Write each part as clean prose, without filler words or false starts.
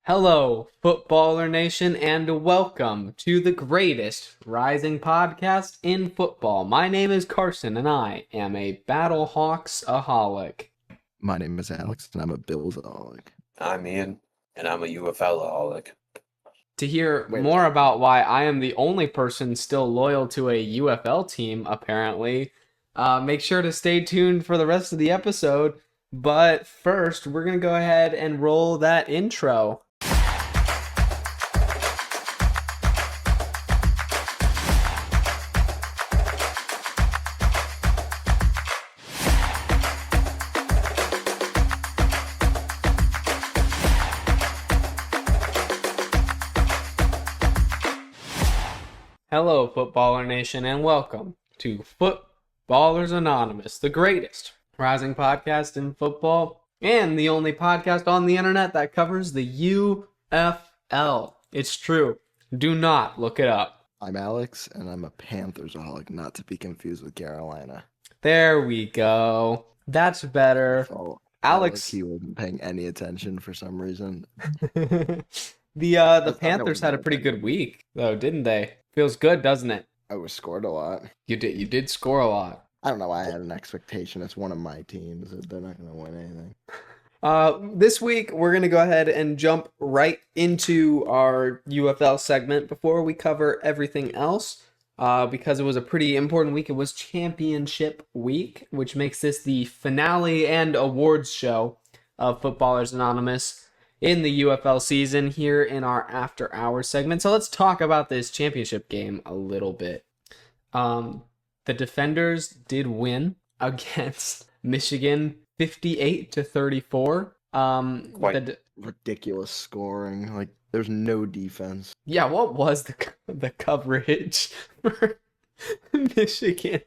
Hello, Footballer Nation, and welcome to the greatest rising podcast in football. My name is Carson, and I am a Battlehawks-aholic. My name is Alex, and I'm a Bills-aholic. I'm Ian, and I'm a UFL-aholic. To hear more about why I am the only person still loyal to a UFL team, apparently, make sure to stay tuned for the rest of the episode. But first, we're going to go ahead and roll that intro. Hello, Footballer Nation, and welcome to Footballers Anonymous, the greatest rising podcast in football and the only podcast on the internet that covers the UFL. It's true. Do not look it up. I'm Alex, and I'm a Panthers-aholic, not to be confused with Carolina. There we go. That's better. So, Alex, he wasn't paying any attention for some reason. the Panthers had a pretty good week, though, didn't they? Feels good, doesn't it? I was scored a lot. You did score a lot. I don't know why I had an expectation. It's one of my teams that they're not going to win anything. This week, we're going to go ahead and jump right into our UFL segment before we cover everything else. Because it was a pretty important week. It was championship week, which makes this the finale and awards show of Footballers Anonymous in the UFL season here in our After Hours segment. So let's talk about this championship game a little bit. The Defenders did win against Michigan 58-34. Ridiculous scoring. Like, there's no defense. Yeah, what was the coverage for Michigan?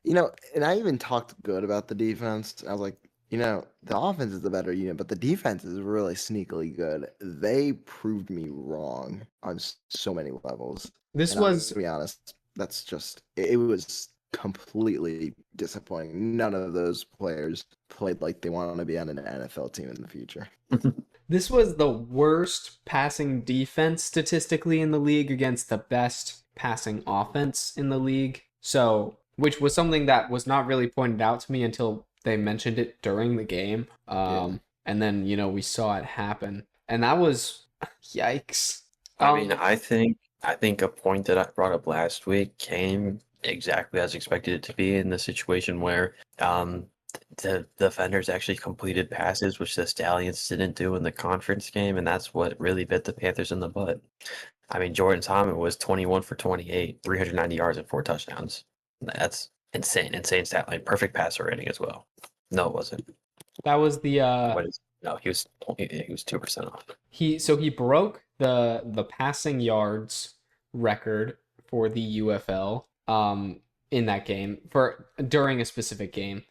You know, and I even talked good about the defense. I was like, you know, the offense is the better unit, but the defense is really sneakily good. They proved me wrong on so many levels. To be honest, that's just, it was completely disappointing. None of those players played like they want to be on an NFL team in the future. This was the worst passing defense statistically in the league against the best passing offense in the league. So, which was something that was not really pointed out to me until they mentioned it during the game. And then, we saw it happen. And that was, yikes. I think a point that I brought up last week came exactly as expected it to be in the situation where the defenders actually completed passes, which the Stallions didn't do in the conference game, and that's what really bit the Panthers in the butt. Jordan Thomas was 21 for 28, 390 yards and 4 touchdowns. That's insane stat line. Perfect passer rating as well. No, it wasn't. That was the he was 2% off. He broke the passing yards record for the UFL in that game during a specific game.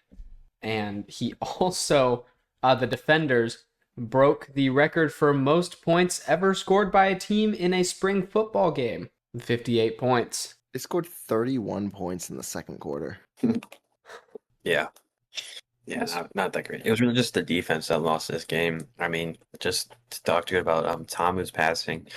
And he also, the Defenders, broke the record for most points ever scored by a team in a spring football game. 58 points. They scored 31 points in the second quarter. Yeah, not that great. It was really just the defense that lost this game. Just to talk to you about Tom who's passing.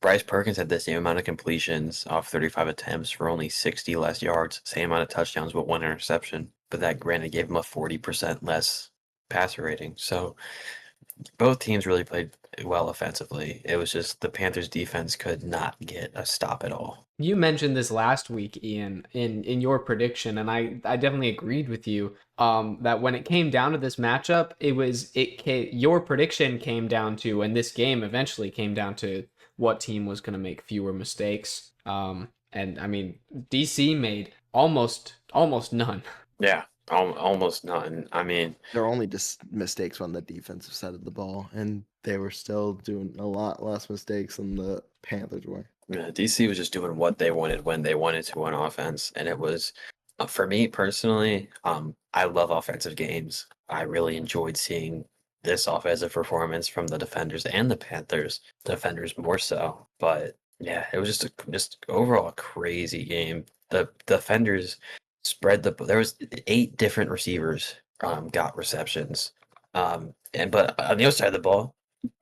Bryce Perkins had the same amount of completions off 35 attempts for only 60 less yards, same amount of touchdowns, but 1 interception. But that granted gave him a 40% less passer rating. So both teams really played well offensively. It was just the Panthers defense could not get a stop at all. You mentioned this last week, Ian, in your prediction, and I definitely agreed with you that when it came down to this matchup, your prediction came down to, and this game eventually came down to what team was going to make fewer mistakes. And DC made almost none. Yeah, almost none. There were only just mistakes on the defensive side of the ball, and they were still doing a lot less mistakes than the Panthers were. Yeah, DC was just doing what they wanted when they wanted to on offense, and it was, for me personally, I love offensive games. I really enjoyed seeing this offensive performance from the Defenders and the Panthers. Defenders more so, but yeah, it was just overall a crazy game. The Defenders spread there was 8 different receivers got receptions, but on the other side of the ball,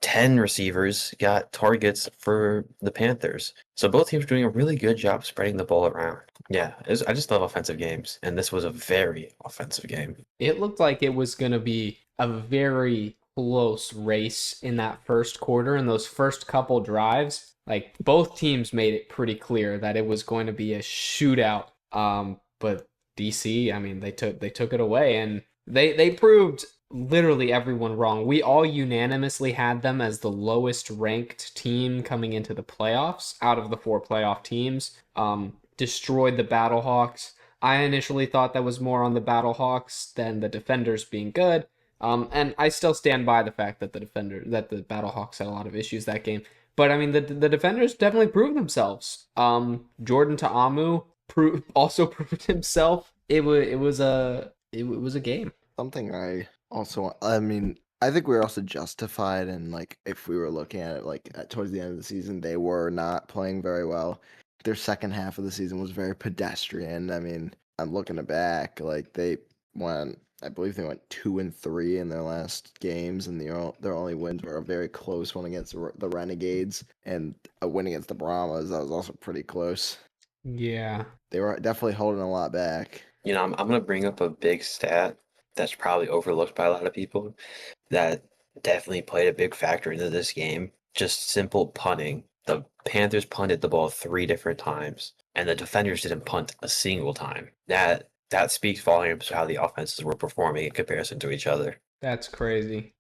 10 receivers got targets for the Panthers. So both teams are doing a really good job spreading the ball around. Yeah, I just love offensive games, and this was a very offensive game. It looked like it was going to be a very close race in that first quarter and those first couple drives. Like both teams made it pretty clear that it was going to be a shootout. But DC, I mean, they took it away and they proved literally everyone wrong. We all unanimously had them as the lowest ranked team coming into the playoffs out of the 4 playoff teams. Destroyed the Battlehawks. I initially thought that was more on the Battlehawks than the defenders being good. And I still stand by the fact that the Battlehawks had a lot of issues that game. But I mean, the defenders definitely proved themselves. Jordan Ta'amu also proved himself. It was a game. Something I mean, I think we're also justified in like if we were looking at it like towards the end of the season, they were not playing very well. Their second half of the season was very pedestrian. I mean, I'm looking back, like I believe they went 2-3 in their last games, and their only wins were a very close one against the Renegades and a win against the Brahmas. That was also pretty close. Yeah. They were definitely holding a lot back. You know, I'm going to bring up a big stat that's probably overlooked by a lot of people that definitely played a big factor into this game. Just simple punting. The Panthers punted the ball 3 different times, and the defenders didn't punt a single time. That speaks volumes to how the offenses were performing in comparison to each other. That's crazy.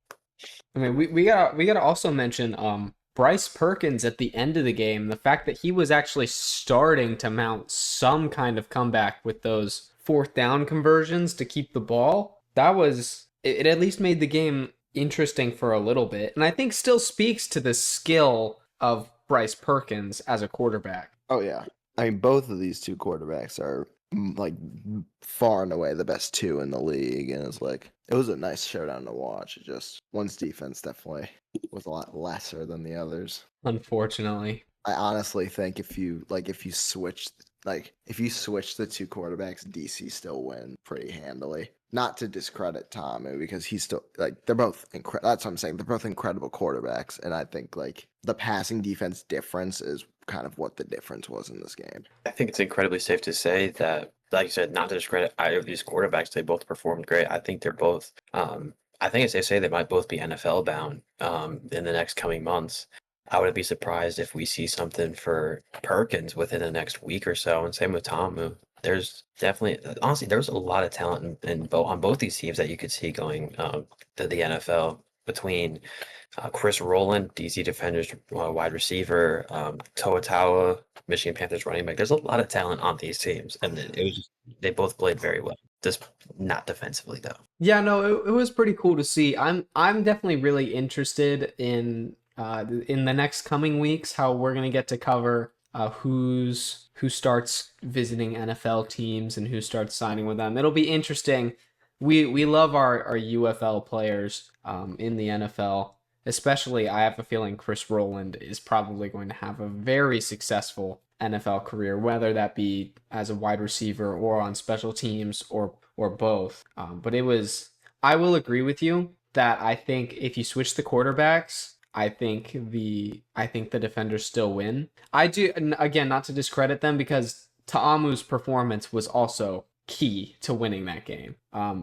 I mean, we gotta also mention Bryce Perkins at the end of the game. The fact that he was actually starting to mount some kind of comeback with those 4th down conversions to keep the ball. It at least made the game interesting for a little bit, and I think still speaks to the skill of Bryce Perkins as a quarterback. Oh yeah, I mean both of these 2 quarterbacks are like far and away the best 2 in the league, and it was a nice showdown to watch. It just one's defense definitely was a lot lesser than the others. Unfortunately, I honestly think if you switch the 2 quarterbacks, DC still win pretty handily. Not to discredit Tamu because he's still they're both incredible. That's what I'm saying. They're both incredible quarterbacks, and I think the passing defense difference is kind of what the difference was in this game. I think it's incredibly safe to say that, like you said, not to discredit either of these quarterbacks, they both performed great. I think they're both. I think it's safe to say they might both be NFL bound in the next coming months. I wouldn't be surprised if we see something for Perkins within the next week or so, and same with Tamu. There's definitely, honestly, there's a lot of talent on both these teams that you could see going to the NFL between Chris Rowland, DC Defenders wide receiver, Toa, Michigan Panthers running back. There's a lot of talent on these teams, and they both played very well. Just not defensively though. Yeah, no, it was pretty cool to see. I'm definitely really interested in the next coming weeks how we're gonna get to cover who starts visiting NFL teams and who starts signing with them. It'll be interesting. We love our UFL players in the NFL. Especially, I have a feeling Chris Rowland is probably going to have a very successful NFL career, whether that be as a wide receiver or on special teams or both. But I will agree with you that I think if you switch the quarterbacks, I think the defenders still win. I do, and again, not to discredit them because Ta'amu's performance was also key to winning that game.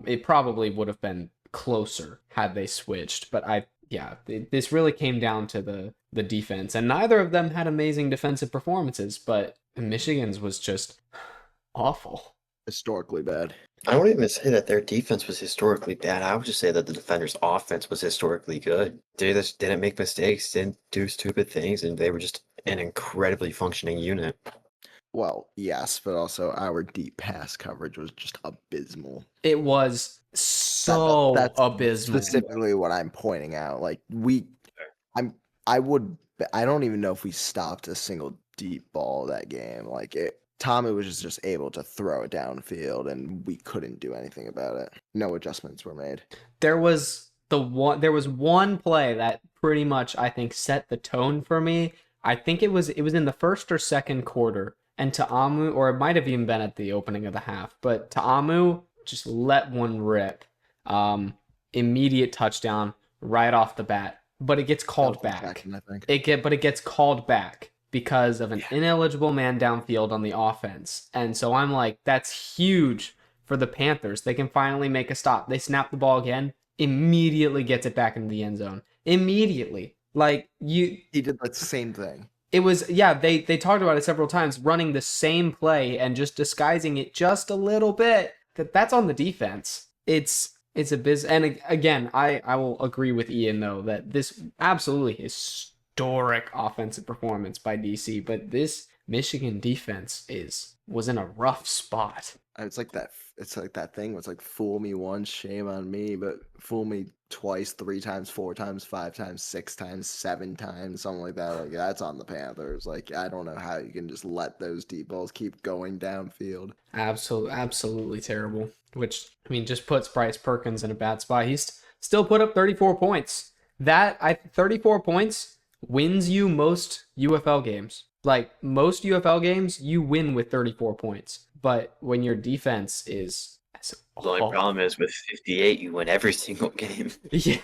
It probably would have been closer had they switched, but this really came down to the defense, and neither of them had amazing defensive performances, but Michigan's was just awful. Historically bad. I wouldn't even say that their defense was historically bad. I would just say that the defenders' offense was historically good. They just didn't make mistakes, didn't do stupid things, and they were just an incredibly functioning unit. Well, yes, but also our deep pass coverage was just abysmal. It was so that's abysmal. Specifically what I'm pointing out. I don't even know if we stopped a single deep ball that game. Tommy was just able to throw it downfield, and we couldn't do anything about it. No adjustments were made. There was one play that pretty much I think set the tone for me. I think it was in the first or second quarter, and Ta'amu, or it might have even been at the opening of the half, but Ta'amu just let one rip. Immediate touchdown right off the bat. but it gets called That was back. I think. It gets called back because of an ineligible man downfield on the offense. And so I'm like, that's huge for the Panthers. They can finally make a stop. They snap the ball again, immediately gets it back into the end zone. Immediately. Like He did the same thing. it was, yeah, they talked about it several times, running the same play and just disguising it just a little bit. That's on the defense. It's a biz, and again, I will agree with Ian though that this absolutely historic offensive performance by DC, but this Michigan defense was in a rough spot. It's like that. It's like that thing. Where it's like fool me once, shame on me, but fool me twice, 3 times, 4 times, 5 times, 6 times, 7 times, something like that. Like that's on the Panthers. Like I don't know how you can just let those deep balls keep going downfield. Absolutely terrible. Which I mean, just puts Bryce Perkins in a bad spot. He's still put up 34 points. 34 points wins you most UFL games. Like most UFL games, you win with 34 points. But when your defense is The only problem is with 58, you win every single game. yeah,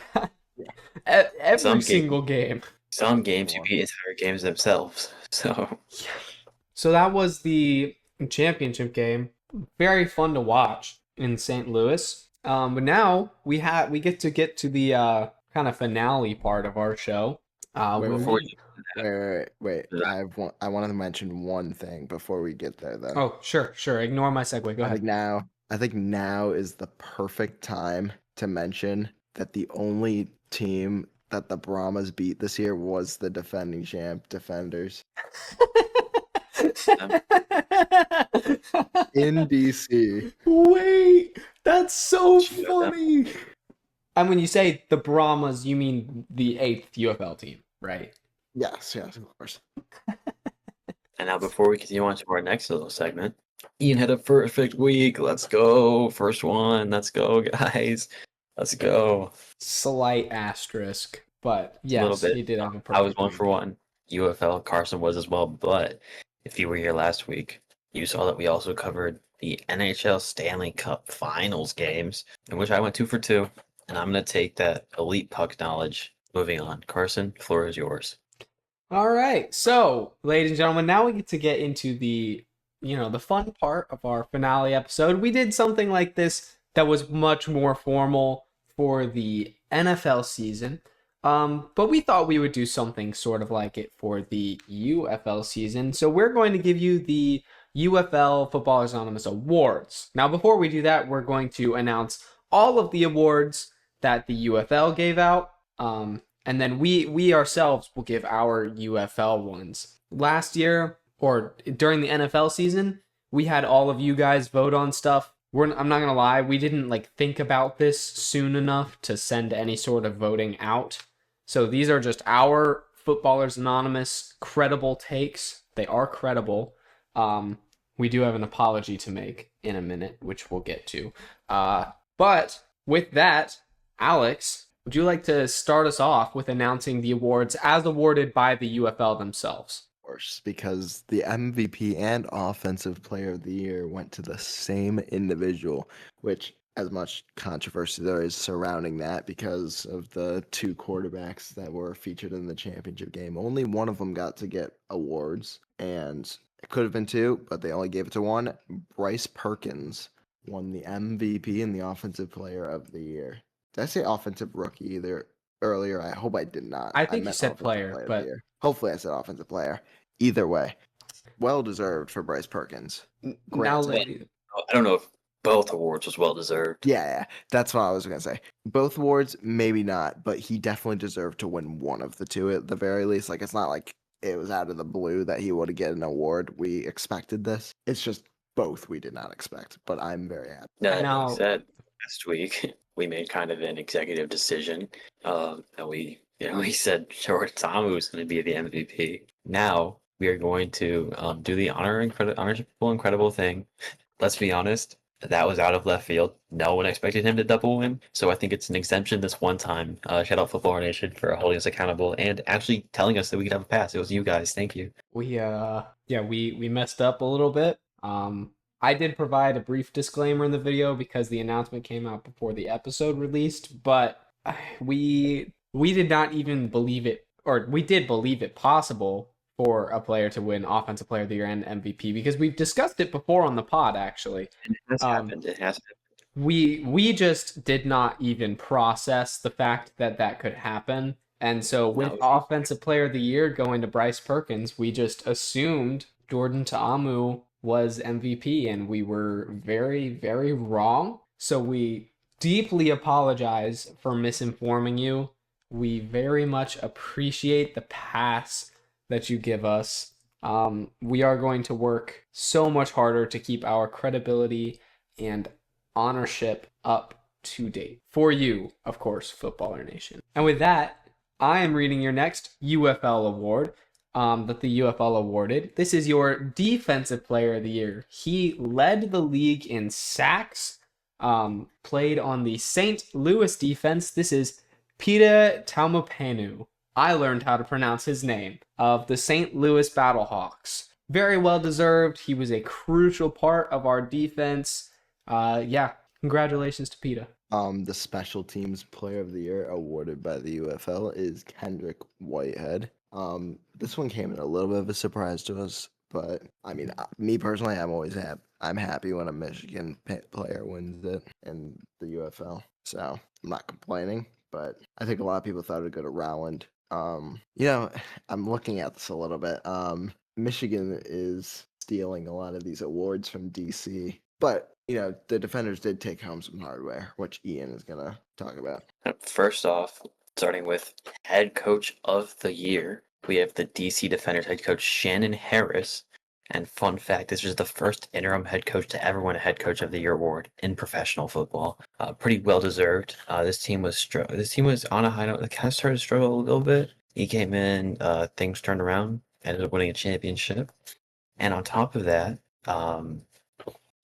every single game. Some games you beat entire games themselves. So that was the championship game. Very fun to watch in St. Louis. But now we get to the kind of finale part of our show. Wait. I want to mention one thing before we get there, though. Oh, sure. Ignore my segue. Go ahead. I think now is the perfect time to mention that the only team that the Brahmas beat this year was the defending champ, Defenders. In DC. Wait, that's so funny. And when you say the Brahmas, you mean the 8th UFL team, right? Yes, of course. And now before we continue on to our next little segment, Ian had a perfect week. Let's go. First one. Let's go, guys. Let's go. Slight asterisk, but yes, he did have a perfect I was 1 week. for 1. UFL, Carson was as well. But if you were here last week, you saw that we also covered the NHL Stanley Cup Finals games, in which I went 2 for 2. And I'm going to take that elite puck knowledge. Moving on. Carson, floor is yours. All right. So, ladies and gentlemen, now we get to get into the fun part of our finale episode. We did something like this that was much more formal for the NFL season. But we thought we would do something sort of like it for the UFL season. So we're going to give you the UFL Footballers Anonymous Awards. Now, before we do that, we're going to announce all of the awards that the UFL gave out. And then we ourselves will give our UFL ones. Last year, or during the NFL season, we had all of you guys vote on stuff. I'm not gonna lie, we didn't think about this soon enough to send any sort of voting out. So these are just our Footballers Anonymous credible takes. They are credible. We do have an apology to make in a minute, which we'll get to. But with that, Alex, would you like to start us off with announcing the awards as awarded by the UFL themselves? Of course, because the MVP and Offensive Player of the Year went to the same individual, which as much controversy there is surrounding that because of the 2 quarterbacks that were featured in the championship game. Only one of them got to get awards, and it could have been 2, but they only gave it to one. Bryce Perkins won the MVP and the Offensive Player of the Year. Did I say Offensive Rookie either earlier? I hope I did not. I think you said Offensive player, but hopefully I said Offensive Player. Either way, well deserved for Bryce Perkins. Now, I don't know if both awards was well deserved. Yeah, that's what I was gonna say. Both awards, maybe not, but he definitely deserved to win one of the 2 at the very least. Like it's not like it was out of the blue that he would get an award. We expected this. It's just both we did not expect, but I'm very happy. That being said, last week we made kind of an executive decision. And we said Short Tom was going to be the MVP. Now we are going to do the honorable incredible thing. Let's be honest, that was out of left field. No one expected him to double win, so I think it's an exemption this one time. Shout out Football Nation for holding us accountable and actually telling us that we could have a pass. It was you guys. Thank you. We messed up a little bit. I did provide a brief disclaimer in the video because the announcement came out before the episode released, but we we did not even believe it, or we did believe it possible for a player to win Offensive Player of the Year and MVP because we've discussed it before on the pod, actually. It has Um, happened. It has happened. we just did not even process the fact that that could happen. And so with No, Offensive Player of the Year going to Bryce Perkins, we just assumed Jordan Ta'amu was MVP, and we were very, very wrong. So we deeply apologize for misinforming you. We very much appreciate the pass that you give us. We are going to work so much harder to keep our credibility and ownership up to date for you, of course, Footballer Nation. And with that, I am reading your next UFL award that the UFL awarded. This is your Defensive Player of the Year. He led the league in sacks, played on the St. Louis defense. This is Pita Taumapanu. I learned how to pronounce his name, of the St. Louis Battlehawks. Very well deserved. He was a crucial part of our defense. Yeah, congratulations to PETA. The Special Teams Player of the Year awarded by the UFL is Kendrick Whitehead. This one came in a little bit of a surprise to us, but I mean, me personally, I'm happy when a Michigan player wins it in the UFL. So I'm not complaining, but I think a lot of people thought it would go to Rowland. I'm looking at this a little bit. Michigan is stealing a lot of these awards from DC, but the defenders did take home some hardware, which Ian is gonna talk about. First off, starting with head coach of the year, we have the DC Defenders head coach Shannon Harris. And fun fact, this was the first interim head coach to ever win a head coach of the year award in professional football. Pretty well deserved. This team was on a high note. It kind of started to struggle a little bit. He came in, things turned around, ended up winning a championship. And on top of that,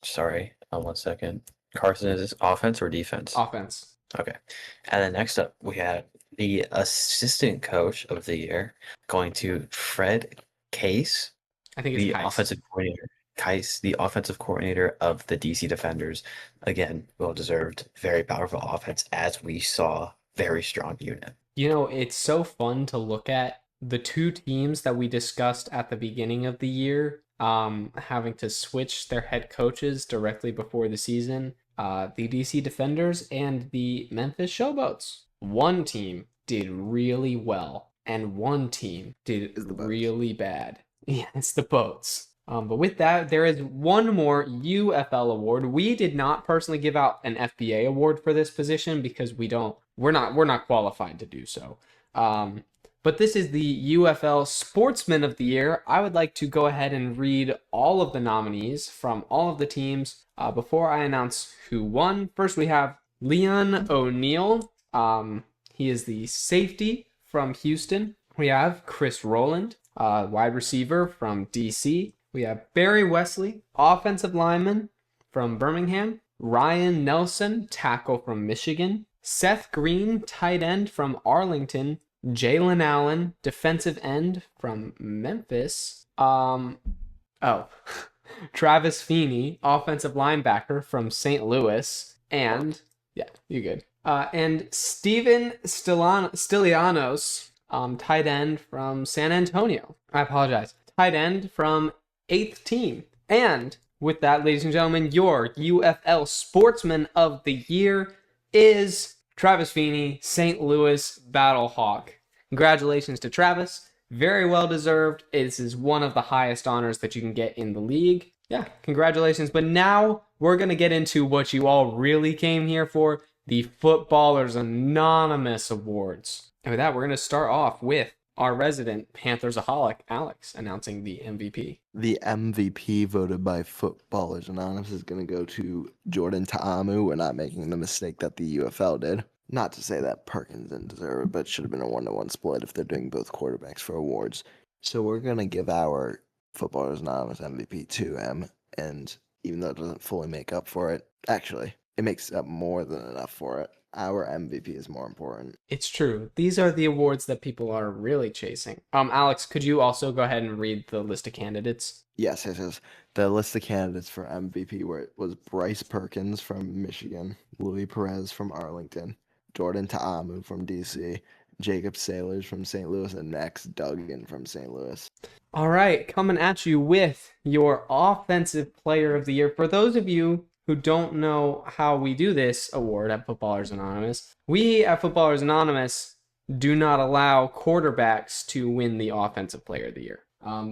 sorry, 1 second. Carson, is this offense or defense? Offense. Okay. And then next up, we had the assistant coach of the year going to Fred Case, I think it's the Kais. offensive coordinator. Kais, the offensive coordinator of the DC Defenders. Again, well deserved. Very powerful offense, as we saw. Very strong unit. It's so fun to look at the two teams that we discussed at the beginning of the year, having to switch their head coaches directly before the season. The DC Defenders and the Memphis Showboats. One team did really well, and one team did really bad. Yeah, it's the Boats. But with that, there is one more UFL award. We did not personally give out an FBA award for this position because we're not qualified to do so. But this is the UFL Sportsman of the Year. I would like to go ahead and read all of the nominees from all of the teams before I announce who won. First, we have Leon O'Neal. He is the safety from Houston. We have Chris Rowland, wide receiver from DC. We have Barry Wesley, offensive lineman from Birmingham. Ryan Nelson, tackle from Michigan. Seth Green, tight end from Arlington. Jalen Allen, defensive end from Memphis. Travis Feeney, offensive linebacker from St. Louis. And, yeah, you're good. And Steven Stylianos, tight end from San Antonio. I apologize. Tight end from 8th team. And with that, ladies and gentlemen, your UFL Sportsman of the Year is Travis Feeney, St. Louis Battlehawk. Congratulations to Travis. Very well deserved. This is one of the highest honors that you can get in the league. Yeah, congratulations. But now we're going to get into what you all really came here for, the Footballers Anonymous Awards. And with that, we're going to start off with our resident Panthersaholic, Alex, announcing the MVP. The MVP voted by Footballers Anonymous is going to go to Jordan Ta'amu. We're not making the mistake that the UFL did. Not to say that Perkins didn't deserve it, but it should have been a 1-to-1 split if they're doing both quarterbacks for awards. So we're going to give our Footballers Anonymous MVP to him. And even though it doesn't fully make up for it, actually, it makes up more than enough for it. Our MVP is more important. It's true. These are the awards that people are really chasing. Alex, could you also go ahead and read the list of candidates? Yes. The list of candidates for MVP was Bryce Perkins from Michigan, Louis Perez from Arlington, Jordan Ta'amu from DC, Jacob Sailors from St. Louis, and Max Duggan from St. Louis. All right, coming at you with your Offensive Player of the Year. For those of you who don't know how we do this award at Footballers Anonymous, we at Footballers Anonymous do not allow quarterbacks to win the Offensive Player of the Year.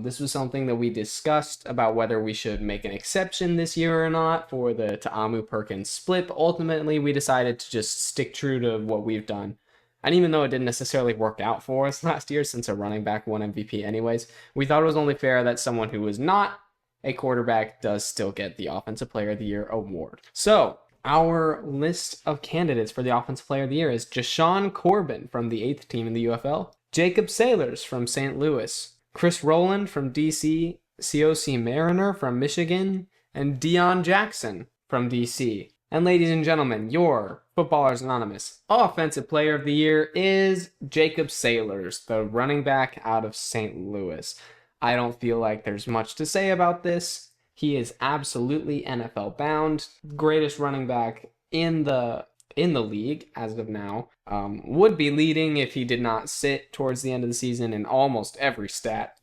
This was something that we discussed about whether we should make an exception this year or not for the Ta'amu Perkins split. But ultimately, we decided to just stick true to what we've done. And even though it didn't necessarily work out for us last year, since a running back won MVP anyways, we thought it was only fair that someone who was not a quarterback does still get the Offensive Player of the Year award. So, our list of candidates for the Offensive Player of the Year is Jashawn Corbin from the 8th team in the UFL, Jacob Sailors from St. Louis, Chris Rowland from DC, COC Mariner from Michigan, and Deion Jackson from DC. And ladies and gentlemen, your Footballers Anonymous Offensive Player of the Year is Jacob Sailors, the running back out of St. Louis. I don't feel like there's much to say about this. He is absolutely NFL bound, greatest running back in the league as of now. Would be leading if he did not sit towards the end of the season in almost every stat.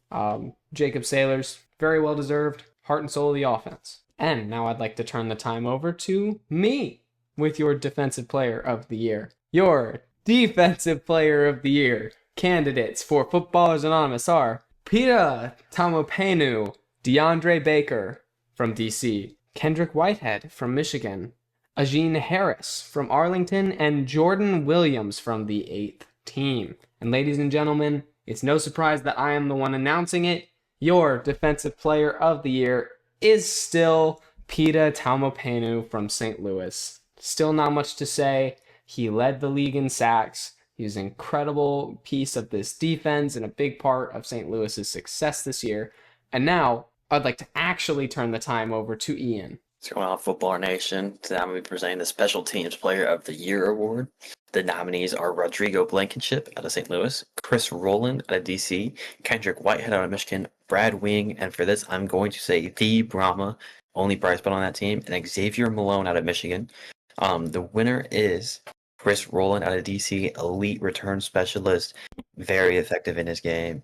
Jacob Sailors, very well deserved, heart and soul of the offense. And now I'd like to turn the time over to me with your Defensive Player of the Year. Your Defensive Player of the Year candidates for Footballers Anonymous are Peter Tamopenu, DeAndre Baker from DC, Kendrick Whitehead from Michigan, Ajeen Harris from Arlington, and Jordan Williams from the 8th team. And ladies and gentlemen, it's no surprise that I am the one announcing it. Your Defensive Player of the Year is still Peter Tamopenu from St. Louis. Still not much to say. He led the league in sacks. He was an incredible piece of this defense and a big part of St. Louis's success this year. And now, I'd like to actually turn the time over to Ian. What's going on, Football Nation? Today I'm going to be presenting the Special Teams Player of the Year award. The nominees are Rodrigo Blankenship out of St. Louis, Chris Rowland out of DC, Kendrick Whitehead out of Michigan, Brad Wing, and for this I'm going to say the Brahma, only Bryce Bell on that team, and Xavier Malone out of Michigan. The winner is Chris Rowland out of DC, elite return specialist, very effective in his game.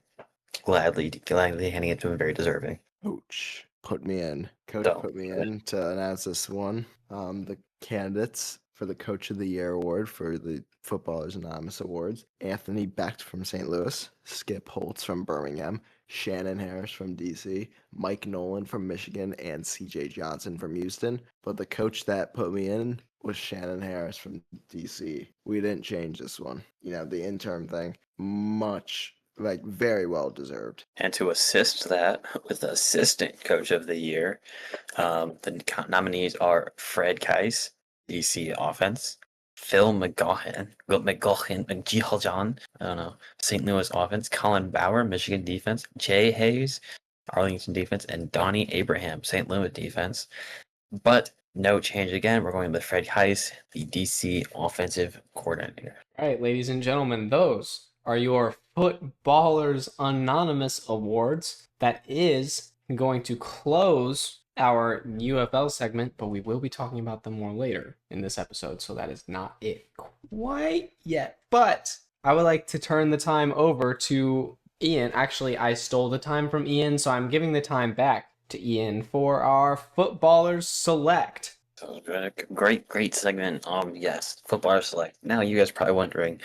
Gladly handing it to him, very deserving. Coach put me in. Coach So, put me in to announce this one. The candidates for the Coach of the Year award for the Footballers Anonymous Awards: Anthony Becht from St. Louis, Skip Holtz from Birmingham, Shannon Harris from DC, Mike Nolan from Michigan, and CJ Johnson from Houston. But the coach that put me in was Shannon Harris from DC. We didn't change this one. You know, the interim thing, very well deserved. And to assist that with the Assistant Coach of the Year, the nominees are Fred Keiss, DC Offense, Phil McGohan, I don't know, St. Louis Offense, Colin Bauer, Michigan Defense, Jay Hayes, Arlington Defense, and Donnie Abraham, St. Louis Defense. But no change again. We're going with Fred Keiss, the DC Offensive Coordinator. All right, ladies and gentlemen, those are your Footballers Anonymous awards. That is going to close our UFL segment, but we will be talking about them more later in this episode, so that is not it quite yet. But I would like to turn the time over to Ian. Actually, I stole the time from Ian, so I'm giving the time back to Ian for our Footballers Select. So great segment. Yes, Footballers Select. Now you guys are probably wondering,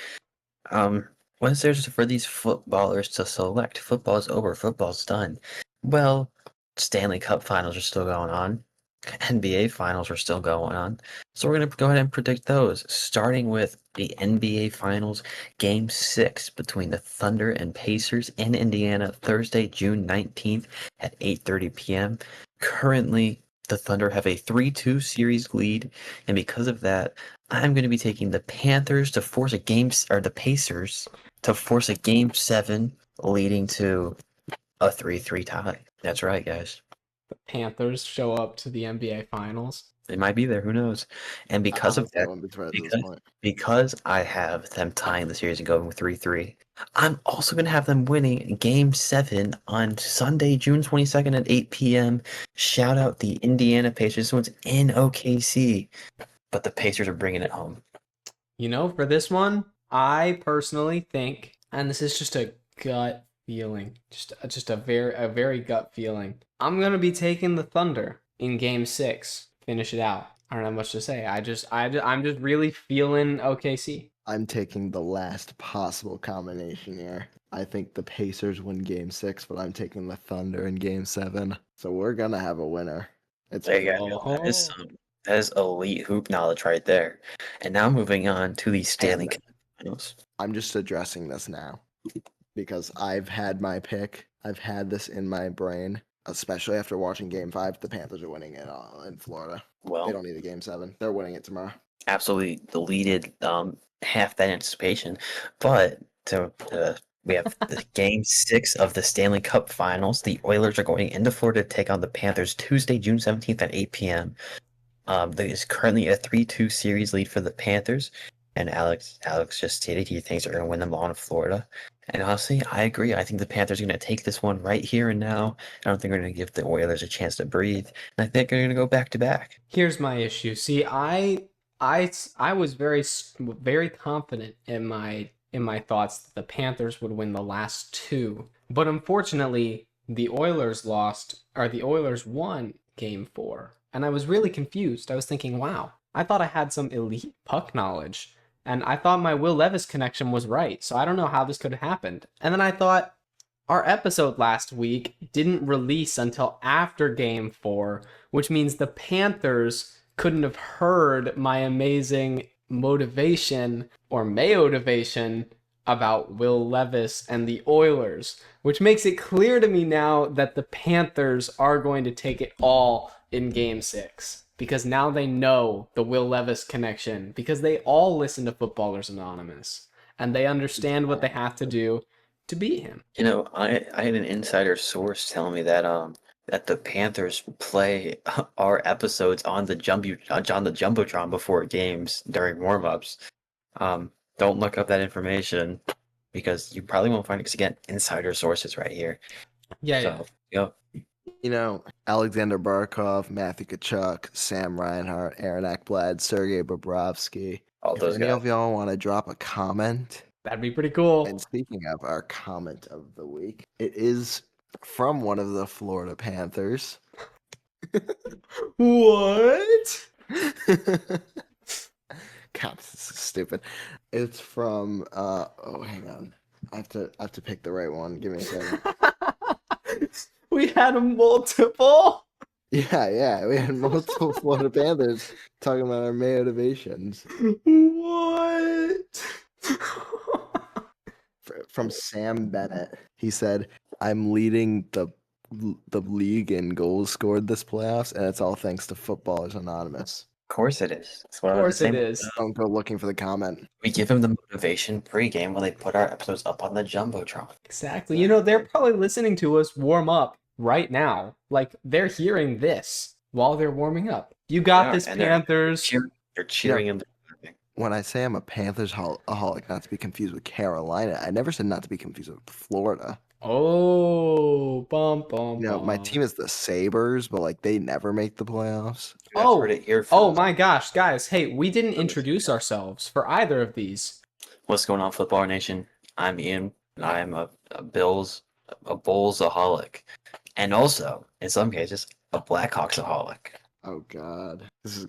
what is there for these footballers to select? Football's over. Football's done. Well, Stanley Cup finals are still going on. NBA finals are still going on. So we're going to go ahead and predict those, starting with the NBA Finals Game 6 between the Thunder and Pacers in Indiana, Thursday, June 19th at 8:30 p.m. Currently, the Thunder have a 3-2 series lead, and because of that, I'm going to be taking the Pacers to force a Game 7, leading to a 3-3 tie. That's right, guys. The Panthers show up to the NBA Finals. They might be there. Who knows? And because of that, because I have them tying the series and going with 3-3, I'm also going to have them winning Game 7 on Sunday, June 22nd at 8 p.m. Shout out the Indiana Pacers. This one's in OKC, but the Pacers are bringing it home. You know, for this one, I personally think, and this is just a gut feeling, just a very gut feeling. I'm gonna be taking the Thunder in Game 6. Finish it out. I don't have much to say. I'm just really feeling OKC. I'm taking the last possible combination here. I think the Pacers win Game 6, but I'm taking the Thunder in Game 7. So we're gonna have a winner. It's There you go. That is elite hoop knowledge right there. And now moving on to the Stanley Cup Finals. I'm just addressing this now because I've had my pick. I've had this in my brain, especially after watching Game 5. The Panthers are winning it in Florida. Well, They don't need a Game 7. They're winning it tomorrow. absolutely deleted half that anticipation. But we have the Game 6 of the Stanley Cup Finals. The Oilers are going into Florida to take on the Panthers Tuesday, June 17th at 8 p.m. There is currently a 3-2 series lead for the Panthers, and Alex just stated he thinks they're going to win them all in Florida. And honestly, I agree. I think the Panthers are going to take this one right here and now. I don't think they're going to give the Oilers a chance to breathe, and I think they're going to go back to back. Here's my issue. See, I was very confident in my thoughts that the Panthers would win the last two, but unfortunately, the Oilers won Game 4. And I was really confused. I was thinking, wow, I thought I had some elite puck knowledge. And I thought my Will Levis connection was right. So I don't know how this could have happened. And then I thought our episode last week didn't release until after Game 4, which means the Panthers couldn't have heard my amazing motivation or Mayotivation about Will Levis and the Oilers, which makes it clear to me now that the Panthers are going to take it all in Game 6, because now they know the Will Levis connection, because they all listen to Footballers Anonymous and they understand what they have to do to beat him. You know, I had an insider source telling me that that the Panthers play our episodes on the Jumbotron before games during warm-ups. Don't look up that information because you probably won't find it, because again, insider sources right here. Yeah. You know, Alexander Barkov, Matthew Tkachuk, Sam Reinhart, Aaron Ekblad, Sergei Bobrovsky. All If those any guys. of y'all want to drop a comment, That'd be pretty cool. and speaking of our comment of the week, it is from one of the Florida Panthers. What? God, this is stupid. It's from hang on. I have to pick the right one. Give me a second. We had multiple. Yeah, we had multiple Florida Panthers talking about our motivations. What? From Sam Bennett. He said, "I'm leading the league in goals scored this playoffs, and it's all thanks to Footballers Anonymous." Of course it is. That's what Of I was course it saying. is. Don't go looking for the comment. We give him the motivation pre-game when they put our episodes up on the Jumbotron. Exactly. You know, they're probably listening to us warm up right now. Like, they're hearing this while they're warming up. You got this, and Panthers. They're cheering him. When I say I'm a Panthers aholic, not to be confused with Carolina, I never said not to be confused with Florida. Oh, bum, bum, You know, my bum. team is the Sabres, but like they never make the playoffs. Oh my gosh, guys. Hey, we didn't introduce ourselves for either of these. What's going on, Football Nation? I'm Ian, and I am a Bulls-aholic. And also, in some cases, a Blackhawks-aholic. Oh God, this is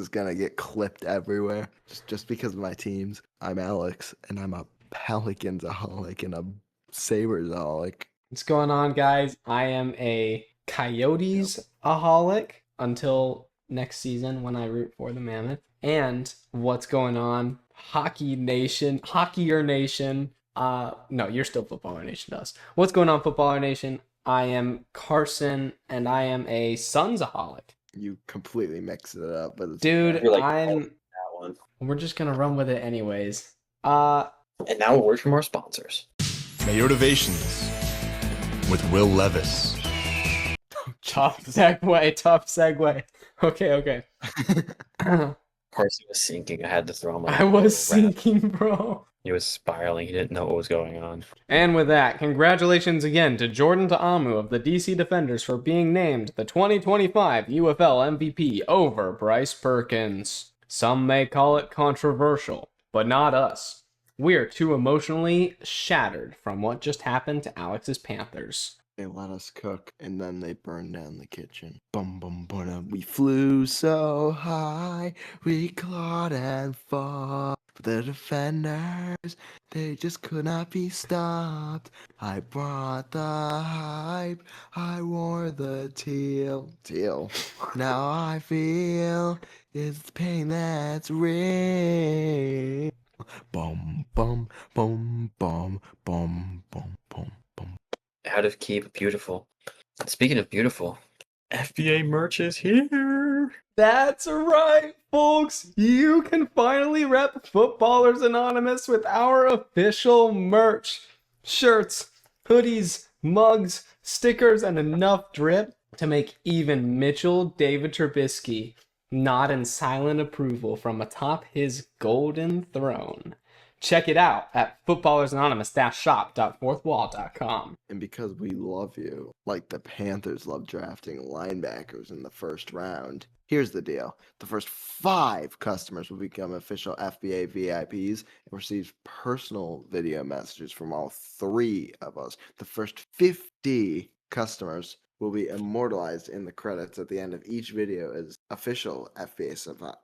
gonna get clipped everywhere. Just because of my teams. I'm Alex, and I'm a Pelicans-aholic and a Sabres-aholic. What's going on, guys? I am a Coyotes-aholic until next season when I root for the Mammoth. And what's going on, Hockeyer Nation? No, you're still Footballer Nation to us. What's going on, Footballer Nation? I am Carson, and I am a Suns-aholic. You completely mixed it up, but it's Dude, You're like, I'm. that one. We're just gonna run with it anyways. And now a word from our sponsors. Motivations with Will Levis. Tough segue. Okay. Carson was sinking. I had to throw him. I was sinking, bro. He was spiraling. He didn't know what was going on. And with that, congratulations again to Jordan Ta'amu of the DC Defenders for being named the 2025 UFL MVP over Bryce Perkins. Some may call it controversial, but not us. we're too emotionally shattered from what just happened to Alex's Panthers. They let us cook, and then they burned down the kitchen. Bum bum bum. We flew so high, we clawed and fought. But the defenders, they just could not be stopped. I brought the hype, I wore the teal. Now I feel it's pain that's real. Bum bum bum bum bum bum bum bum. Out of keep, beautiful. Speaking of beautiful, FBA merch is here. That's right, folks. You can finally rep Footballers Anonymous with our official merch. Shirts, hoodies, mugs, stickers, and enough drip to make even Mitchell David Trubisky nod in silent approval from atop his golden throne. Check it out at footballersanonymous-shop.fourthwall.com. And because we love you, like the Panthers love drafting linebackers in the first round, here's the deal. The first 5 customers will become official FBA VIPs and receive personal video messages from all 3 of us. The first 50 customers will be immortalized in the credits at the end of each video as official FBA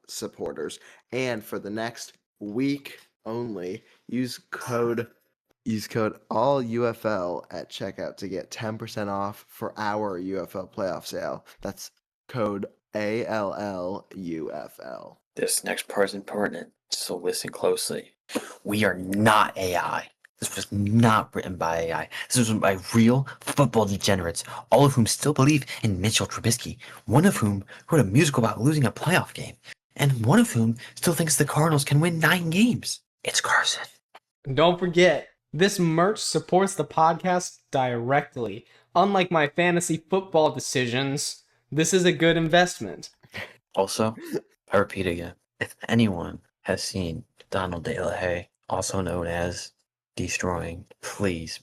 supporters. And for the next week only, use code ALLUFL at checkout to get 10% off for our UFL playoff sale. That's code ALLUFL. This next part is important, so listen closely. We are not AI. This was not written by AI. This was written by real football degenerates, all of whom still believe in Mitchell Trubisky, one of whom wrote a musical about losing a playoff game, and one of whom still thinks the Cardinals can win 9 games. It's Carson. Don't forget, this merch supports the podcast directly. Unlike my fantasy football decisions, this is a good investment. Also, I repeat again, if anyone has seen Donald De La Haye, also known as Destroying, please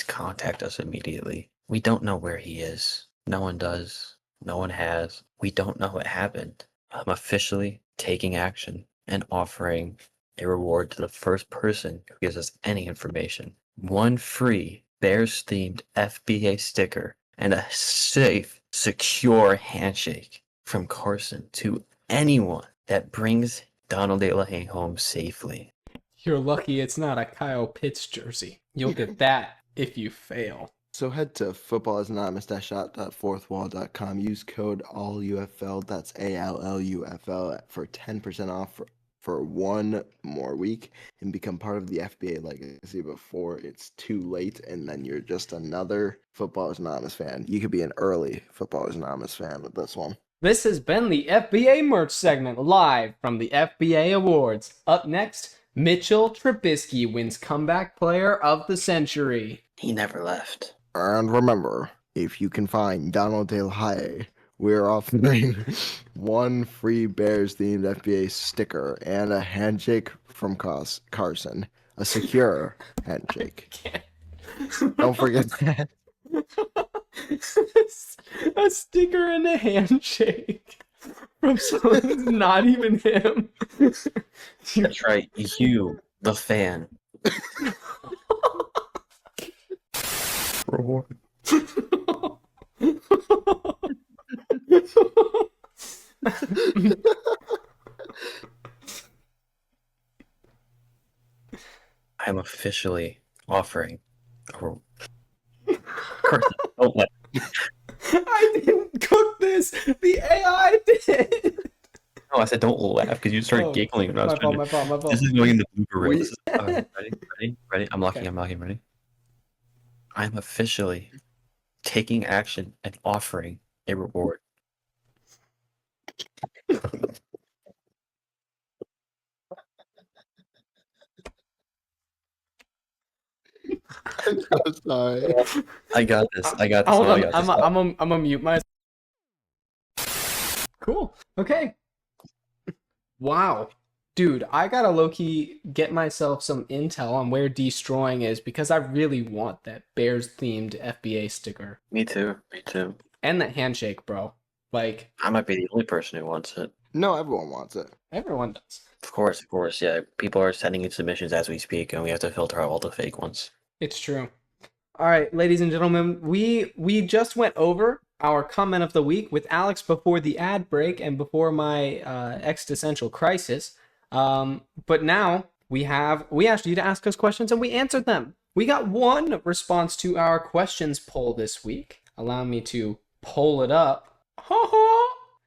contact us immediately. We don't know where he is. No one does. No one has. We don't know what happened. I'm officially taking action and offering a reward to the first person who gives us any information. 1 free Bears-themed FBA sticker and a safe, secure handshake from Carson to anyone that brings Donald De La Haye home safely. You're lucky it's not a Kyle Pitts jersey. You'll get that if you fail. So head to footballersanonymous-shop.fourthwall.com. Use code ALLUFL, that's ALLUFL, for 10% off for 1 more week and become part of the FBA legacy before it's too late, and then you're just another Footballers Anonymous fan. You could be an early Footballers Anonymous fan with this one. This has been the FBA merch segment live from the FBA Awards. Up next, Mitchell Trubisky wins Comeback Player of the Century. He never left. And remember, if you can find Donald De La Haye, we're offering 1 free Bears-themed FBA sticker and a handshake from Carson. A secure handshake. Don't forget that. A sticker and a handshake from someone who's not even him. That's right, you, the fan. Reward. I'm officially offering a Carson, don't let I didn't cook this. The AI did. No, I said don't laugh because you started Oh, giggling when I was My trying fault, to. my fault. This is going in the blooper reel. We- This is, ready? I'm locking, ready? I'm officially taking action and offering a reward. I'm so sorry. I got this. Hold I on, got this. I'm gonna mute myself. Cool. Okay. Wow. Dude, I gotta low-key get myself some intel on where Destroying is because I really want that Bears-themed FBA sticker. Me too. And that handshake, bro. Like, I might be the only person who wants it. No, everyone wants it. everyone does. Of course, yeah. People are sending in submissions as we speak, and we have to filter out all the fake ones. It's true. All right, ladies and gentlemen, we just went over our comment of the week with Alex before the ad break and before my existential crisis. But now we asked you to ask us questions and we answered them. We got one response to our questions poll this week. Allow me to pull it up.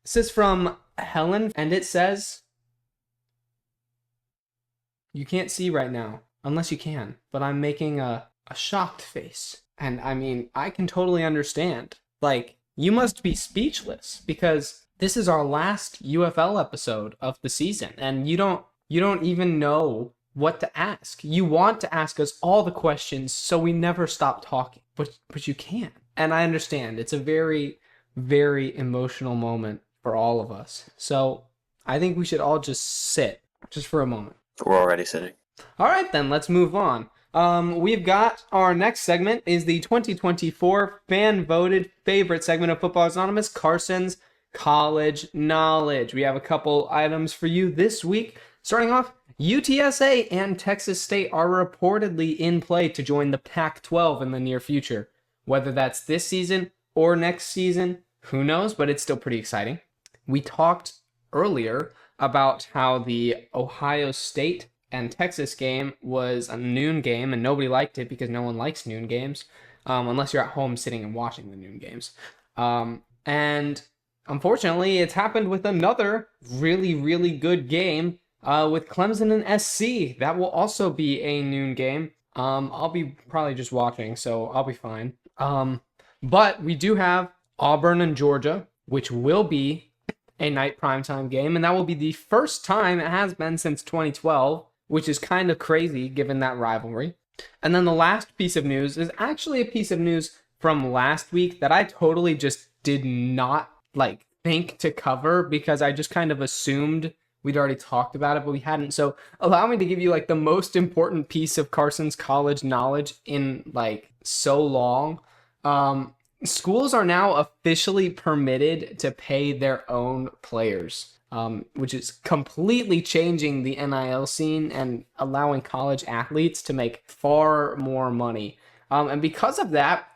This is from Helen, and it says, you can't see right now, unless you can, but I'm making a shocked face. And I mean, I can totally understand. Like, you must be speechless because this is our last UFL episode of the season, and you don't even know what to ask. You want to ask us all the questions so we never stop talking, but you can't. And I understand. It's a very, very emotional moment for all of us. So I think we should all just sit just for a moment. We're already sitting. All right, then let's move on. We've got our next segment is the 2024 fan voted favorite segment of Football Anonymous, Carson's College Knowledge. We have a couple items for you this week. Starting off, UTSA and Texas State are reportedly in play to join the Pac-12 in the near future. Whether that's this season or next season, who knows, but it's still pretty exciting. We talked earlier about how the Ohio State and Texas game was a noon game, and nobody liked it because no one likes noon games, unless you're at home sitting and watching the noon games. And unfortunately, it's happened with another really, really good game with Clemson and SC. That will also be a noon game. I'll be probably just watching, so I'll be fine. But we do have Auburn and Georgia, which will be a night primetime game, and that will be the first time it has been since 2012, which is kind of crazy given that rivalry. And then the last piece of news is actually a piece of news from last week that I totally just did not think to cover because I just kind of assumed we'd already talked about it, but we hadn't. So allow me to give you the most important piece of Carson's college knowledge in so long. Schools are now officially permitted to pay their own players, which is completely changing the NIL scene and allowing college athletes to make far more money. And because of that,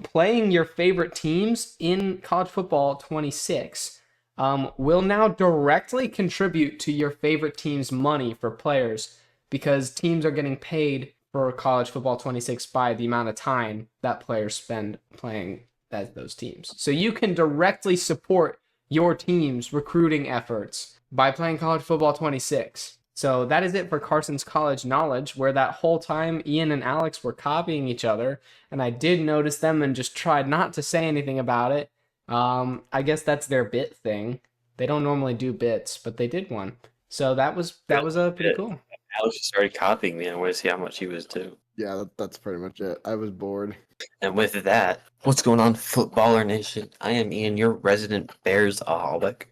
playing your favorite teams in College Football 26 will now directly contribute to your favorite team's money for players because teams are getting paid for College Football 26 by the amount of time that players spend playing as those teams. So you can directly support your team's recruiting efforts by playing College Football 26. So that is it for Carson's College Knowledge, where that whole time Ian and Alex were copying each other, and I did notice them and just tried not to say anything about it. I guess that's their bit thing. They don't normally do bits, but they did one. So that was pretty cool. Alex just started copying me, and I want to see how much he was too. Yeah, that's pretty much it. I was bored. And with that, what's going on, Footballer Nation? I am Ian, your resident Bears-aholic.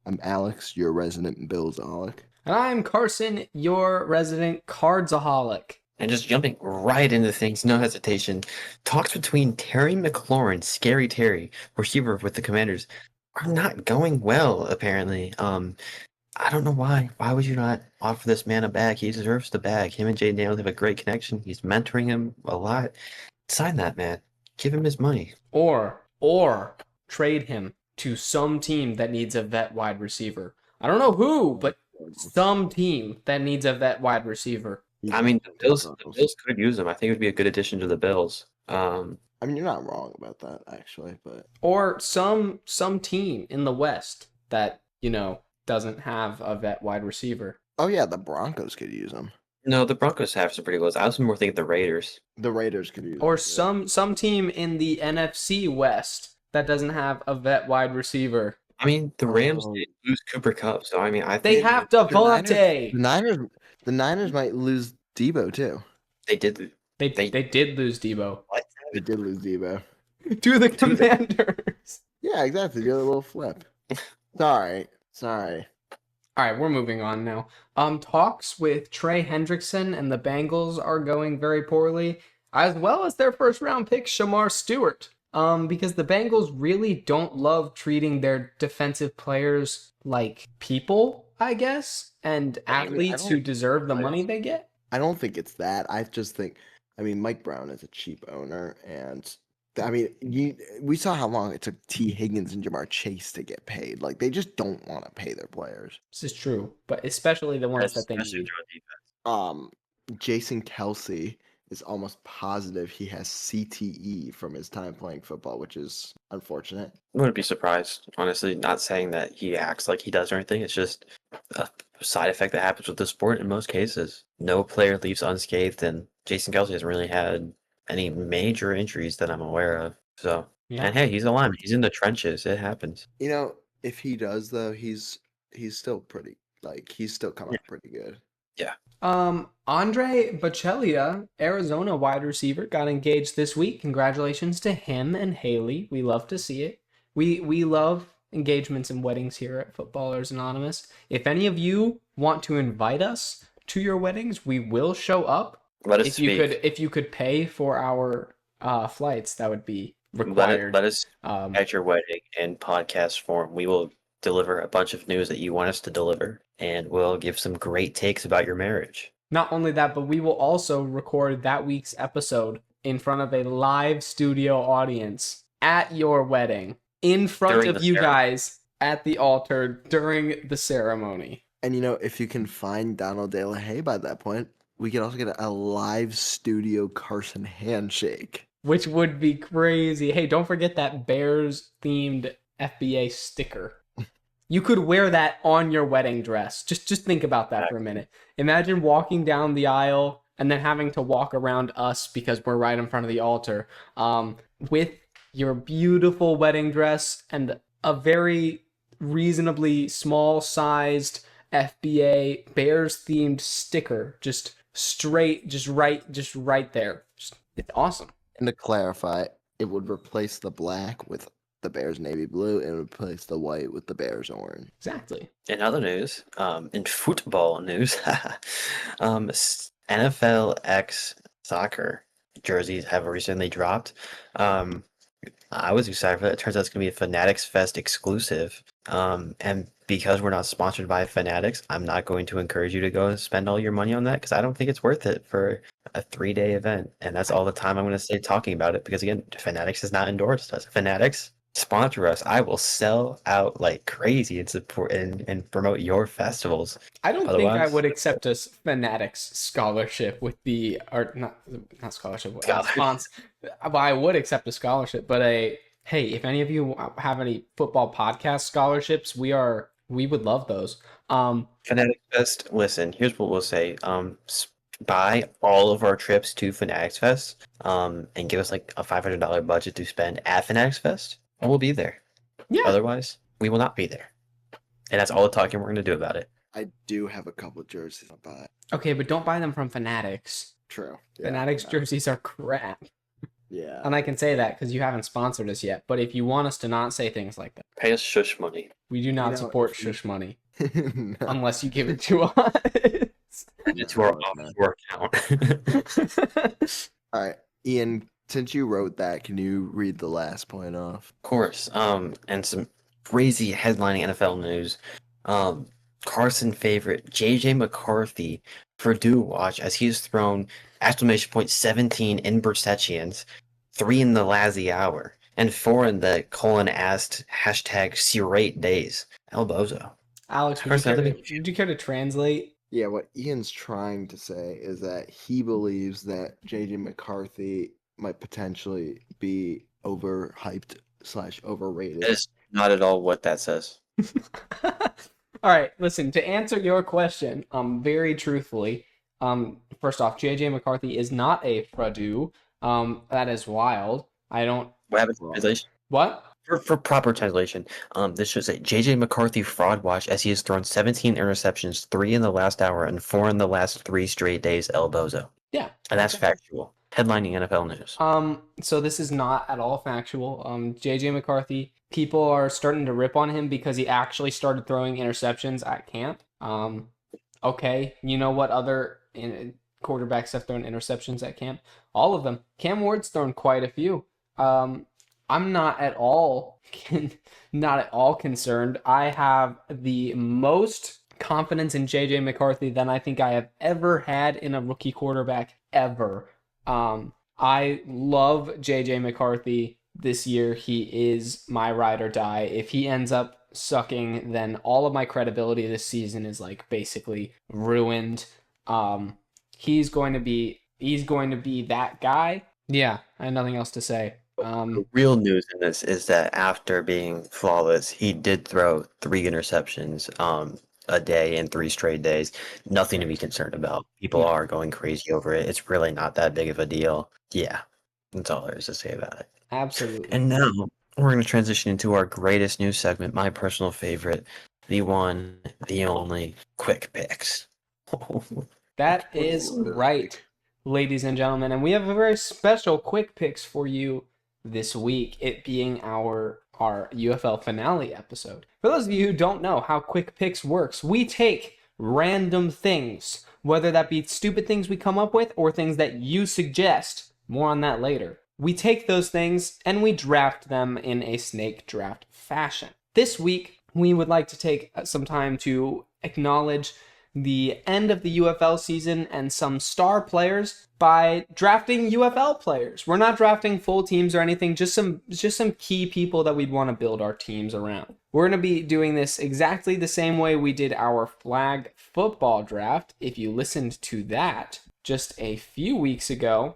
I'm Alex, your resident Bills-aholic. And I'm Carson, your resident Cardsaholic. And just jumping right into things, no hesitation. Talks between Terry McLaurin, Scary Terry, receiver with the Commanders, are not going well, apparently. I don't know why. Why would you not offer this man a bag? He deserves the bag. Him and Jay Daniels have a great connection. He's mentoring him a lot. Sign that man. Give him his money. Or trade him to some team that needs a vet wide receiver. I don't know who, but some team that needs a vet wide receiver. I mean, the Bills could use him. I think it would be a good addition to the Bills. I mean, you're not wrong about that, actually, but or some team in the West that, doesn't have a vet wide receiver. Oh yeah, the Broncos could use him. No, the Broncos have some pretty close. I was more thinking the Raiders. The Raiders could use or him. some team in the NFC West that doesn't have a vet wide receiver. I mean, the Rams did lose Cooper Kupp, so I mean, I think They have Devontae. The Niners might lose Debo too. they did. They did lose Debo They did lose Debo. to the Commanders. Yeah, exactly. Do a little flip. Sorry. All right, we're moving on now. Talks with Trey Hendrickson and the Bengals are going very poorly, as well as their first round pick Shamar Stewart. Because the Bengals really don't love treating their defensive players like people. I guess, and I mean, I athletes who don't- deserve the money they get. I don't think it's that. I just think, I mean, Mike Brown is a cheap owner, and I mean, we saw how long it took T. Higgins and Jamar Chase to get paid. Like, they just don't want to pay their players. This is true, but especially the ones that they Especially need. doing defense. Jason Kelsey is almost positive he has CTE from his time playing football, which is unfortunate. Wouldn't be surprised, honestly. Not saying that he acts like he does or anything. It's just a side effect that happens with the sport in most cases. No player leaves unscathed, and Jason Kelsey hasn't really had any major injuries that I'm aware of. So, Yeah. and hey, he's a lineman. He's in the trenches. It happens. You know, if he does though, he's still pretty he's still coming up pretty good. Andre Bocellia, Arizona wide receiver, got engaged this week. Congratulations to him and Haley. We love to see it. We love engagements and weddings here at Footballers Anonymous. If any of you want to invite us to your weddings, we will show up. Let us If speak. you could pay for our flights, that would be required. Let us Um, at your wedding in podcast form. We will deliver a bunch of news that you want us to deliver, and we'll give some great takes about your marriage. Not only that, but we will also record that week's episode in front of a live studio audience at your wedding, in front During of the you ceremony. guys at the altar during the ceremony. And you know, if you can find Donald De La Haye by that point, we could also get a live studio Carson handshake. Which would be crazy. Hey, don't forget that Bears themed FBA sticker. You could wear that on your wedding dress. Just think about that for a minute. Imagine walking down the aisle and then having to walk around us because we're right in front of the altar, with your beautiful wedding dress and a very reasonably small sized FBA Bears themed sticker, just right there. It's awesome. And to clarify, it would replace the black with the Bears navy blue and replace the white with the Bears orange. Exactly. In other news, in football news, NFL X soccer jerseys have recently dropped. I was excited for that. It turns out it's going to be a Fanatics Fest exclusive. And because we're not sponsored by Fanatics, I'm not going to encourage you to go and spend all your money on that because I don't think it's worth it for a 3-day event. And that's all the time I'm going to stay talking about it because, again, Fanatics has not endorsed us. Fanatics, sponsor us. I will sell out like crazy and support and promote your festivals. I don't think I Otherwise- would accept a Fanatics scholarship with the, or not scholarship, Scholarship. sponsor. Well, I would accept a scholarship, but hey, if any of you have any football podcast scholarships, we would love those. Fanatics Fest. Listen, here's what we'll say. Buy all of our trips to Fanatics Fest. And give us like a $500 budget to spend at Fanatics Fest, and we'll be there. Yeah. Otherwise, we will not be there. And that's all the talking we're going to do about it. I do have a couple jerseys to buy. Okay, but don't buy them from Fanatics. True. Fanatics jerseys are crap. Yeah. And I can say that because you haven't sponsored us yet. But if you want us to not say things like that, Pay us shush money. we do not know, support if you- shush money No. unless you give it to us. Send it to our No, offshore account. All right, Ian, since you wrote that, can you read the last point off? Of course. And some crazy headlining NFL news. Carson favorite JJ McCarthy Purdue watch as he has thrown exclamation point 17 interceptions, 3 in the Lazzy hour, and 4 in the colon-asked hashtag C8 days. El Bozo. Alex, Carson, would you care to translate? Yeah, what Ian's trying to say is that he believes that JJ McCarthy might potentially be overhyped / overrated. That is not at all what that says. All right, listen, to answer your question, very truthfully, first off, JJ McCarthy is not a Purdue. That is wild. I don't. What happened to translation? What? For proper translation, this should say JJ McCarthy fraud watch as he has thrown 17 interceptions, 3 in the last hour and 4 in the last 3 straight days. El Bozo, Yeah. and that's factual. Headlining NFL news. So this is not at all factual. JJ McCarthy, people are starting to rip on him because he actually started throwing interceptions at camp. Okay, you know what other quarterbacks have thrown interceptions at camp? All of them. Cam Ward's thrown quite a few. I'm not at all concerned. I have the most confidence in JJ McCarthy than I think I have ever had in a rookie quarterback ever. I love JJ McCarthy this year. He is my ride or die. If he ends up sucking, then all of my credibility this season is like basically ruined. He's going to be that guy. Yeah, I have nothing else to say. The real news in this is that after being flawless, he did throw 3 interceptions a day in 3 straight days. Nothing to be concerned about. People are going crazy over it. It's really not that big of a deal. Yeah, that's all there is to say about it. Absolutely. And now we're going to transition into our greatest news segment, my personal favorite, the one, the only, quick picks. That is right, ladies and gentlemen. And we have a very special quick picks for you this week, it being our UFL finale episode. For those of you who don't know how quick picks works, we take random things, whether that be stupid things we come up with or things that you suggest. More on that later. We take those things and we draft them in a snake draft fashion. This week, we would like to take some time to acknowledge the end of the UFL season and some star players by drafting UFL players. We're not drafting full teams or anything, just some key people that we'd want to build our teams around. We're going to be doing this exactly the same way we did our flag football draft. If you listened to that just a few weeks ago,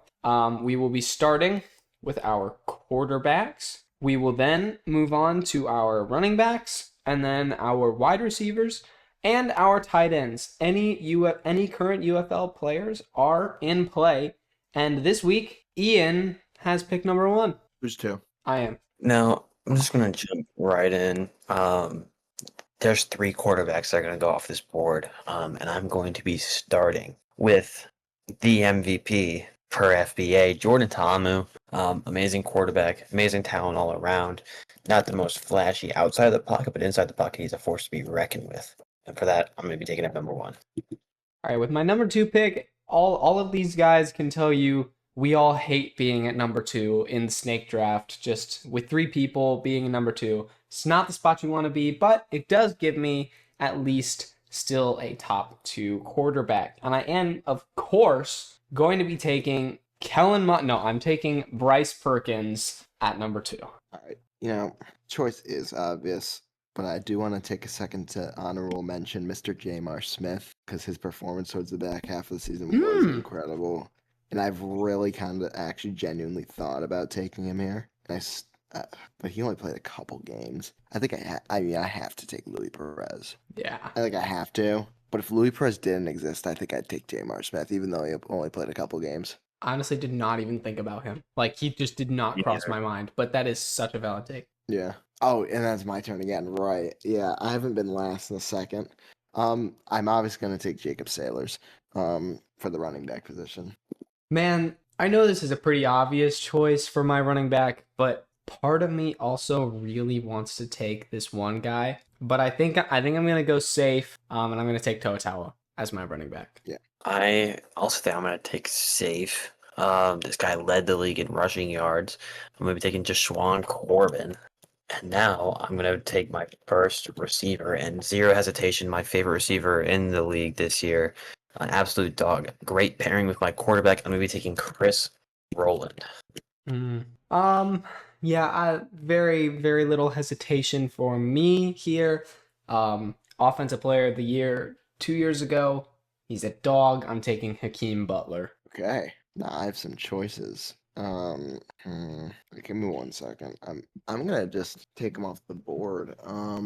we will be starting with our quarterbacks. We will then move on to our running backs and then our wide receivers and our tight ends. Any current UFL players are in play. And this week, Ian has pick number 1. Who's 2? I am. Now, I'm just going to jump right in. There's 3 quarterbacks that are going to go off this board. And I'm going to be starting with the MVP per FBA, Jordan Ta'amu. Amazing quarterback, amazing talent all around. Not the most flashy outside the pocket, but inside the pocket, he's a force to be reckoned with. And for that, I'm going to be taking up number 1. All right, with my number 2 pick, all of these guys can tell you we all hate being at number 2 in the snake draft. Just with 3 people being number 2, it's not the spot you want to be, but it does give me at least still a top 2 quarterback. And I am, of course, going to be taking I'm taking Bryce Perkins at number 2. All right. Choice is obvious. But I do want to take a second to honorable mention Mr. Jamar Smith because his performance towards the back half of the season was incredible. And I've really kind of actually genuinely thought about taking him here. But he only played a couple games. I think I have to take Louis Perez. Yeah. I think I have to. But if Louis Perez didn't exist, I think I'd take Jamar Smith, even though he only played a couple games. Honestly, did not even think about him. Like, he just did not cross my mind. But that is such a valid take. Yeah. Oh, and that's my turn again. Right. Yeah, I haven't been last in a second. I'm obviously going to take Jacob Sailors for the running back position. Man, I know this is a pretty obvious choice for my running back, but part of me also really wants to take this one guy. But I think I'm going to go safe, and I'm going to take Toa as my running back. Yeah. I also think I'm going to take safe. This guy led the league in rushing yards. I'm going to be taking Jashawn Corbin. And now I'm going to take my first receiver, and zero hesitation, my favorite receiver in the league this year. An absolute dog. Great pairing with my quarterback. I'm going to be taking Chris Rowland. Yeah, very, very little hesitation for me here. Offensive player of the year 2 years ago. He's a dog. I'm taking Hakeem Butler. Okay. Now I have some choices. Give me 1 second. I'm gonna just take him off the board. Let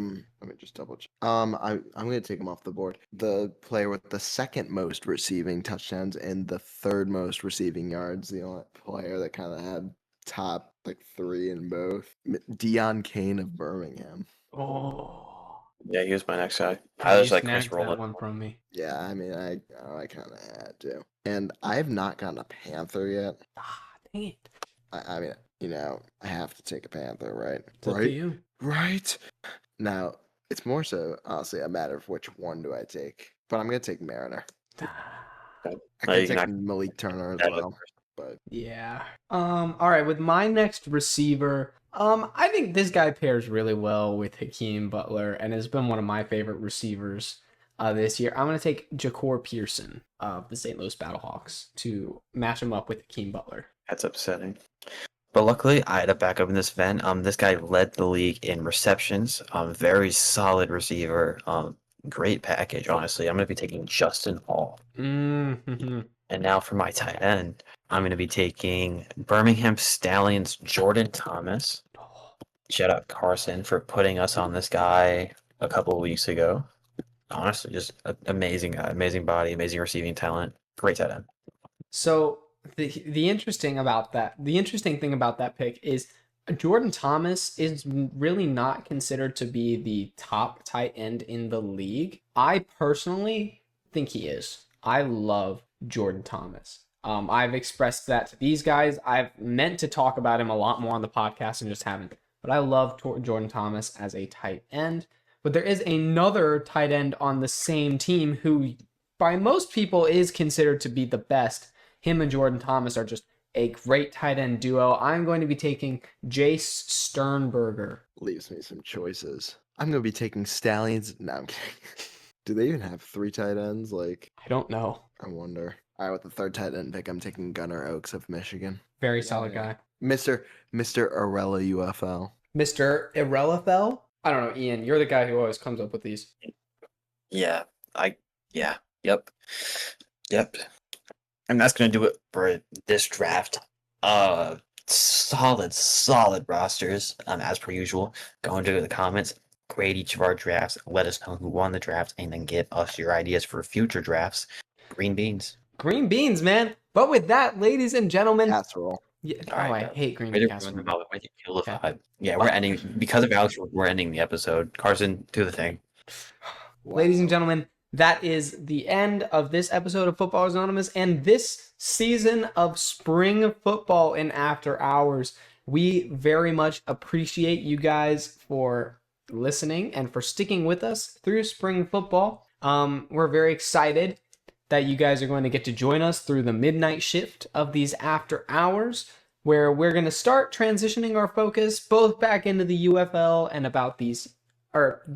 me just double check. I'm gonna take him off the board. The player with the second most receiving touchdowns and the third most receiving yards. The only player that kind of had top 3 in both. Deion Kane of Birmingham. Oh. Yeah, he was my next guy. I was like Chris snagged Rowland. that one from me. Yeah, I mean, I kind of had to. And I have not gotten a Panther yet. Dang it. I mean, I have to take a Panther, right? It's up to you. Right. Now, it's more so, honestly, a matter of which one do I take. But I'm going to take Mariner. I can take Malik Turner as well. But yeah. All right, with my next receiver, I think this guy pairs really well with Hakeem Butler and has been one of my favorite receivers this year. I'm going to take Ja'Cour Pearson of the St. Louis Battlehawks to match him up with Hakeem Butler. That's upsetting. But luckily, I had a backup in this event. This guy led the league in receptions. Very solid receiver. Great package, honestly. I'm going to be taking Justin Hall. Mm-hmm. And now for my tight end, I'm going to be taking Birmingham Stallions Jordan Thomas. Shout out Carson for putting us on this guy a couple of weeks ago. Honestly, just an amazing guy, amazing body, amazing receiving talent. Great tight end. So the interesting thing about that pick is Jordan Thomas is really not considered to be the top tight end in the league. I personally think he is. I love Jordan Thomas. I've expressed that to these guys. I've meant to talk about him a lot more on the podcast and just haven't. But I love Jordan Thomas as a tight end. But there is another tight end on the same team who, by most people, is considered to be the best. Him and Jordan Thomas are just a great tight end duo. I'm going to be taking Jace Sternberger. Leaves me some choices. I'm going to be taking Stallions. No, I'm kidding. Do they even have 3 tight ends? Like, I don't know. I wonder. All right, with the 3rd tight end pick, I'm taking Gunnar Oaks of Michigan. Very solid guy. Mr. Arella UFL. Mr. Irrelefel? I don't know, Ian. You're the guy who always comes up with these. Yep. And that's going to do it for this draft. Solid rosters, as per usual. Go into the comments, grade each of our drafts, let us know who won the draft, and then give us your ideas for future drafts. Green beans. Green beans, man. But with that, ladies and gentlemen... Casserole. Yeah, Right, I hate green Way bean to casserole. ruin the moment, way to kill the Okay. vibe. Yeah, we're ending, because of Alex, we're ending the episode. Carson, do the thing. Ladies and gentlemen, that is the end of this episode of Footballers Anonymous and this season of spring football in After Hours. We very much appreciate you guys for listening and for sticking with us through spring football. We're very excited that you guys are going to get to join us through the midnight shift of these After Hours, where we're going to start transitioning our focus both back into the UFL and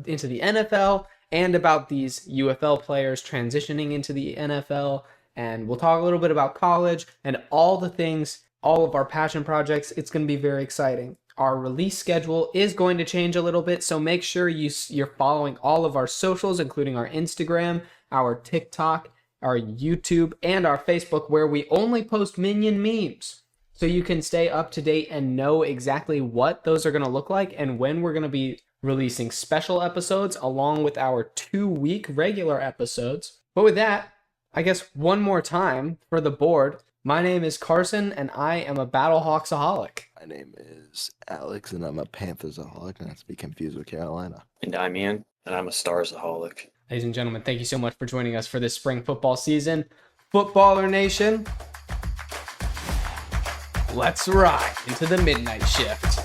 into the NFL, and about these UFL players transitioning into the NFL. And we'll talk a little bit about college and all the things, all of our passion projects. It's going to be very exciting. Our release schedule is going to change a little bit, so make sure you're following all of our socials, including our Instagram, our TikTok, our YouTube, and our Facebook, where we only post Minion memes. So you can stay up to date and know exactly what those are going to look like and when we're going to be releasing special episodes along with our 2-week regular episodes. But with that, I guess one more time for the board, my name is Carson and I am a Battlehawksaholic. My name is Alex, and I'm a Panthersaholic, not to be confused with Carolina. And I'm Ian, and I'm a Starsaholic. Ladies and gentlemen, thank you so much for joining us for this spring football season. Footballer Nation, let's ride into the midnight shift.